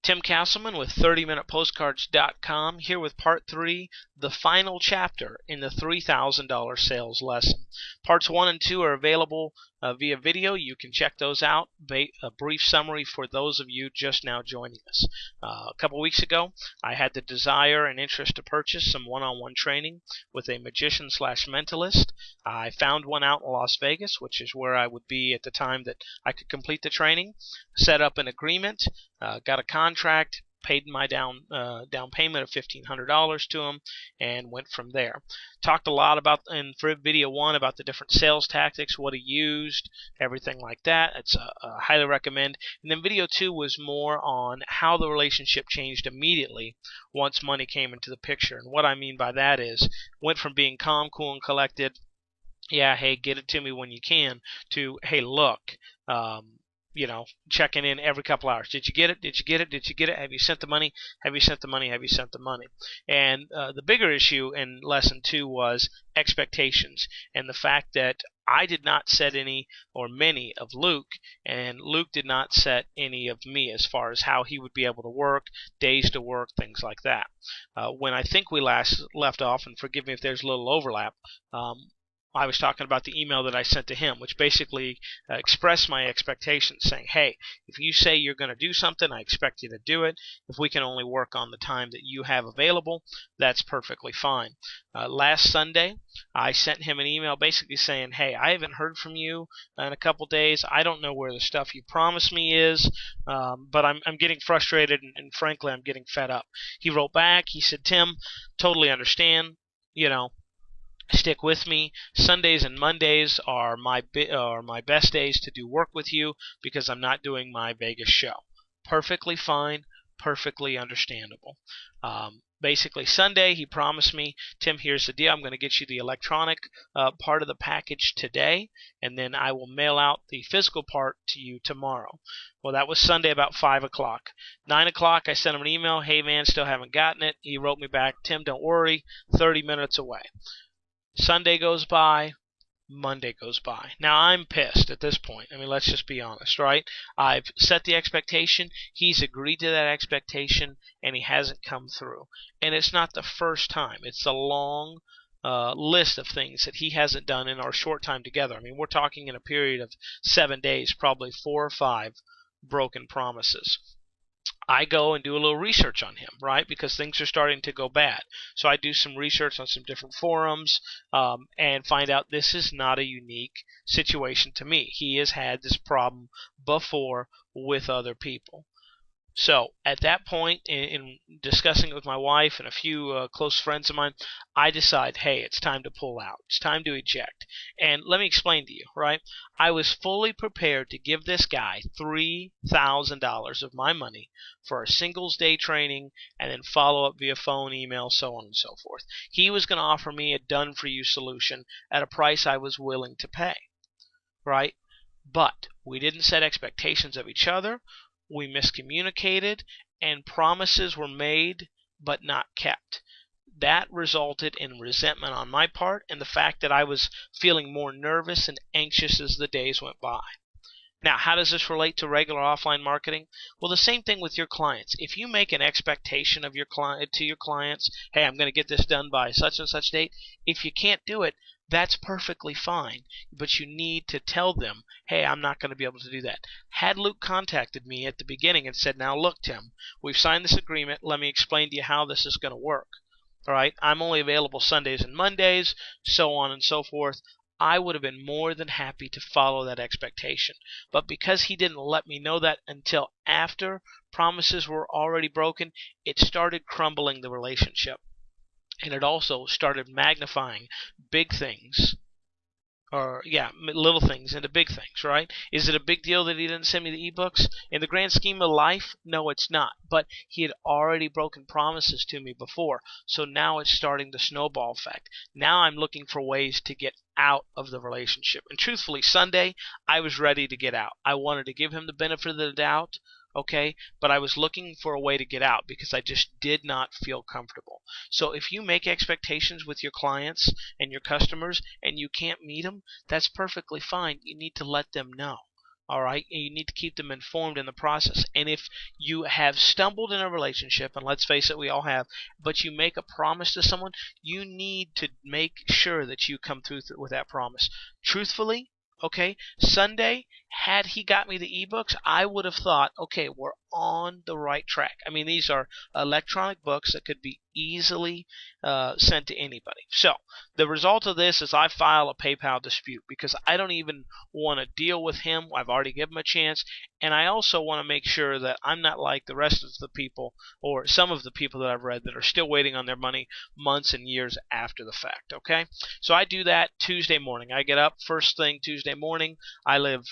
Tim Castleman with 30minutepostcards.com here with part 3, the final chapter in the $3,000 sales lesson. Parts 1 and 2 are available via video. You can check those out. A brief summary for those of you just now joining us. A couple weeks ago, I had the desire and interest to purchase some one-on-one training with a magician/mentalist. I found one out in Las Vegas, which is where I would be at the time that I could complete the training. Set up an agreement, got a contract, paid my down payment of $1,500 to him, and went from there. Talked a lot about in video 1 about the different sales tactics, what he used, everything like that. It's highly recommend. And then video 2 was more on how the relationship changed immediately once money came into the picture. And what I mean by that is, went from being calm, cool, and collected, yeah, hey, get it to me when you can, to, hey, look, checking in every couple hours. Did you get it? Did you get it? Did you get it? Have you sent the money? Have you sent the money? Have you sent the money? And the bigger issue in lesson 2 was expectations, and the fact that I did not set any or many of Luke, and Luke did not set any of me as far as how he would be able to work, days to work, things like that. When I think we last left off, and forgive me if there's a little overlap, I was talking about the email that I sent to him, which basically expressed my expectations, saying, hey, if you say you're going to do something, I expect you to do it. If we can only work on the time that you have available, that's perfectly fine. Last Sunday, I sent him an email basically saying, hey, I haven't heard from you in a couple days. I don't know where the stuff you promised me is, but I'm getting frustrated, and frankly, I'm getting fed up. He wrote back. He said, Tim, totally understand, stick with me. Sundays and Mondays are my best days to do work with you because I'm not doing my Vegas show. Perfectly fine, perfectly understandable. Basically, Sunday, he promised me, Tim, here's the deal. I'm going to get you the electronic part of the package today, and then I will mail out the physical part to you tomorrow. Well, that was Sunday about 5 o'clock. 9 o'clock, I sent him an email. Hey, man, still haven't gotten it. He wrote me back, Tim, don't worry, 30 minutes away. Sunday goes by, Monday goes by. Now, I'm pissed at this point. I mean, let's just be honest, right? I've set the expectation. He's agreed to that expectation, and he hasn't come through. And it's not the first time. It's a long list of things that he hasn't done in our short time together. I mean, we're talking in a period of 7 days, probably 4 or 5 broken promises. I go and do a little research on him, right, because things are starting to go bad. So I do some research on some different forums and find out this is not a unique situation to me. He has had this problem before with other people. So at that point, in discussing it with my wife and a few close friends of mine, I decide, hey, it's time to pull out. It's time to eject. And let me explain to you, right? I was fully prepared to give this guy $3,000 of my money for a singles day training and then follow up via phone, email, so on and so forth. He was going to offer me a done-for-you solution at a price I was willing to pay, right? But we didn't set expectations of each other. We miscommunicated, and promises were made but not kept. That resulted in resentment on my part and the fact that I was feeling more nervous and anxious as the days went by. Now, how does this relate to regular offline marketing? Well, the same thing with your clients. If you make an expectation of your clients, hey, I'm going to get this done by such and such date, if you can't do it, that's perfectly fine, but you need to tell them, hey, I'm not going to be able to do that. Had Luke contacted me at the beginning and said, now look, Tim, we've signed this agreement, let me explain to you how this is going to work. All right, I'm only available Sundays and Mondays, so on and so forth. I would have been more than happy to follow that expectation. But because he didn't let me know that until after promises were already broken, it started crumbling the relationship. And it also started magnifying big things, little things into big things, right? Is it a big deal that he didn't send me the ebooks? In the grand scheme of life, no, it's not. But he had already broken promises to me before, so now it's starting the snowball effect. Now I'm looking for ways to get out of the relationship. And truthfully, Sunday, I was ready to get out. I wanted to give him the benefit of the doubt, okay, but I was looking for a way to get out because I just did not feel comfortable. So if you make expectations with your clients and your customers and you can't meet them, that's perfectly fine. You need to let them know. All right, and you need to keep them informed in the process. And if you have stumbled in a relationship, and let's face it, we all have, but you make a promise to someone, you need to make sure that you come through with that promise. Truthfully, okay, Sunday, had he got me the ebooks, I would have thought, okay, we're on the right track. I mean, these are electronic books that could be easily sent to anybody. So the result of this is I file a PayPal dispute because I don't even want to deal with him. I've already given him a chance, and I also want to make sure that I'm not like the rest of the people, or some of the people that I've read, that are still waiting on their money months and years after the fact. Okay, so I do that Tuesday morning. I get up first thing Tuesday morning. I live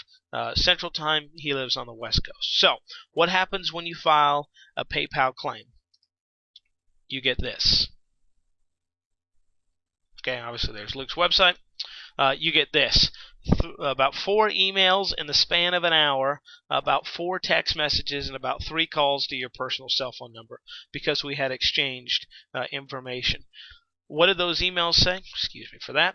Central Time. He lives on the West Coast. So what happens when you file a PayPal claim? You get this. Okay, obviously there's Luke's website. You get this. About 4 emails in the span of an hour, about 4 text messages, and about 3 calls to your personal cell phone number because we had exchanged information. What did those emails say? Excuse me for that.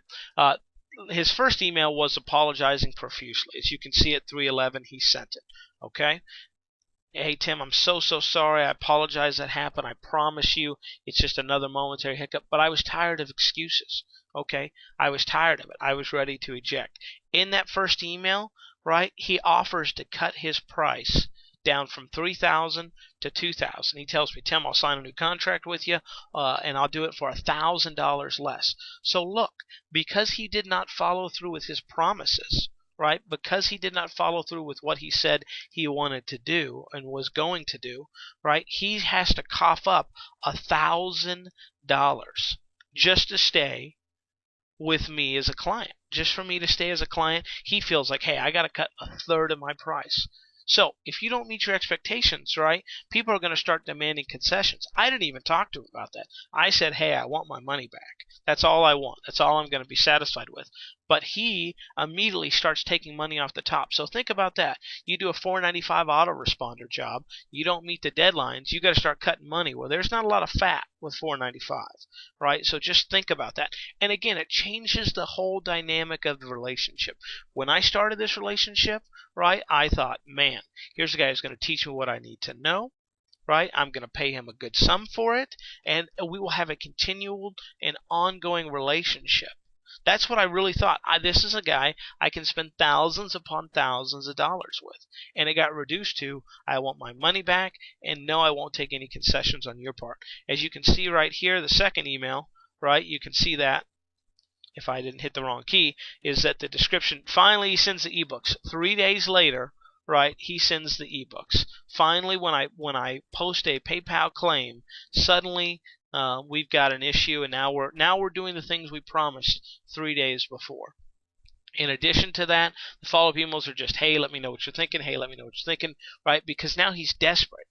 His first email was apologizing profusely. As you can see at 3:11, he sent it. Okay? Hey, Tim, I'm so sorry. I apologize that happened. I promise you it's just another momentary hiccup. But I was tired of excuses. Okay? I was tired of it. I was ready to eject. In that first email, right, he offers to cut his price down from $3,000 to $2,000. He tells me, Tim, I'll sign a new contract with you, and I'll do it for $1,000 less. So look, because he did not follow through with his promises, right? Because he did not follow through with what he said he wanted to do and was going to do, right? He has to cough up $1,000 just to stay with me as a client. Just for me to stay as a client, he feels like, hey, I got to cut 1/3 of my price. So if you don't meet your expectations, right, people are going to start demanding concessions. I didn't even talk to him about that. I said, hey, I want my money back. That's all I want. That's all I'm going to be satisfied with. But he immediately starts taking money off the top. So think about that. You do a $4.95 autoresponder job. You don't meet the deadlines. You got to start cutting money. Well, there's not a lot of fat with $4.95, right? So just think about that. And again, it changes the whole dynamic of the relationship. When I started this relationship, right, I thought, man, here's a guy who's going to teach me what I need to know. Right? I'm going to pay him a good sum for it, and we will have a continual and ongoing relationship. That's what I really thought. This is a guy I can spend thousands upon thousands of dollars with. And it got reduced to, I want my money back, and no, I won't take any concessions on your part. As you can see right here, the second email, right, you can see that, if I didn't hit the wrong key, is that the description, finally he sends the ebooks. 3 days later, right, he sends the ebooks. Finally, when I post a PayPal claim, suddenly we've got an issue, and now we're doing the things we promised 3 days before. In addition to that, the follow-up emails are just, hey, let me know what you're thinking. Hey, let me know what you're thinking, right? Because now he's desperate,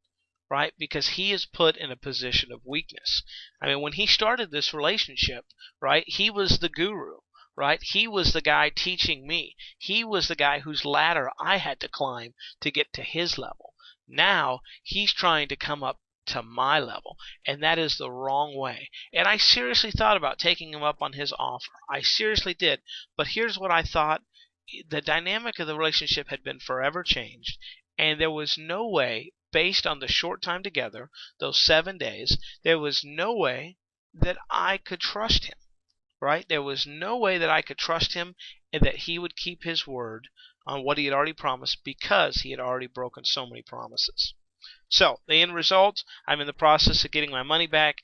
right? Because he is put in a position of weakness. I mean, when he started this relationship, right, he was the guru. Right? He was the guy teaching me. He was the guy whose ladder I had to climb to get to his level. Now he's trying to come up to my level, and that is the wrong way. And I seriously thought about taking him up on his offer. I seriously did. But here's what I thought. The dynamic of the relationship had been forever changed, and there was no way, based on the short time together, those 7 days, there was no way that I could trust him. Right? There was no way that I could trust him and that he would keep his word on what he had already promised, because he had already broken so many promises. So, the end result, I'm in the process of getting my money back.